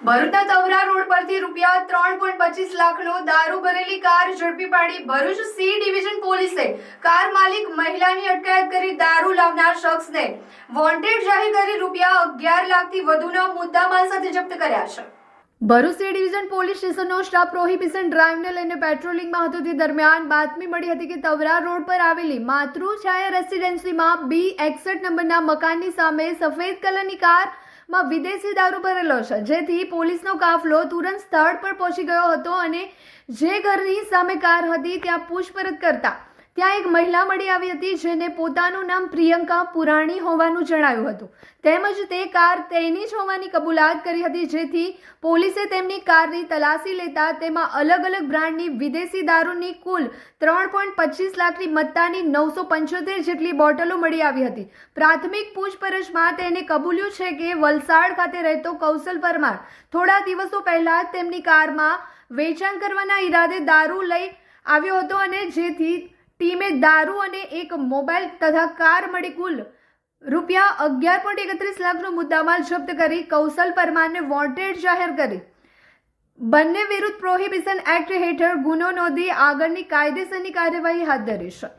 ભરૂચના તવરા રોડ પરથી ₹3.25 લાખનો દારૂ ભરેલી કાર ઝડપી પાડી ભરૂચ સી ડિવિઝન પોલીસે કાર માલિક મહિલાની અટકાયત કરી દારૂ લાવનાર શખ્સને વોન્ટેડ જાહેર કરી ₹11 લાખથી વધુના મુદ્દામાલ સાથે જપ્ત કર્યા છે। ભરૂચ સી ડિવિઝન પોલીસ સ્ટેશનનો સ્ટાફ પ્રોહિબિશન ડ્રાઈવને લઈને પેટ્રોલિંગમાં હતો તે દરમિયાન બાતમી મળી હતી કે તવરા રોડ પર આવેલી માતૃછાયા રેસિડેન્સીમાં B61 નંબરના મકાનની સામે સફેદ કલરની કારમાં વિદેશી દારૂ ભરેલો છે, જેથી પોલીસનો કાફલો તુરંત સ્થળ પર પહોંચી ગયો હતો અને જે ઘરની સામે કાર હતી ત્યાં પૂછપરછ કરતા ત્યાં એક મહિલા મળી આવી હતી, જેને પોતાનું નામ પ્રિયંકા પુરાણી હોવાનું જણાવ્યું હતું, તેમજ તે કાર તેની જ હોવાની કબૂલાત કરી હતી, જેથી પોલીસે તેમની કારની તલાશી લેતા તેમાં અલગ અલગ બ્રાન્ડની વિદેશી દારૂની કુલ 3.25 લાખની મત્તાની 975 જેટલી બોટલો મળી આવી હતી। પ્રાથમિક પૂછપરછમાં તેને કબૂલ્યું છે કે વલસાડ ખાતે રહેતો કૌશલ પરમાર થોડા દિવસો પહેલા જ તેમની કારમાં વેચાણ કરવાના ઈરાદે દારૂ લઈ આવ્યો હતો અને જેથી ટીમે દારૂ અને એક મોબાઈલ તથા કાર મળી કુલ ₹11.31 લાખનો મુદ્દામાલ જપ્ત કરી કૌશલ પરમારને વોન્ટેડ જાહેર કરી બંને વિરુદ્ધ પ્રોહિબિશન એક્ટ હેઠળ ગુનો નોંધી આગળની કાયદેસરની કાર્યવાહી હાથ ધરી છે।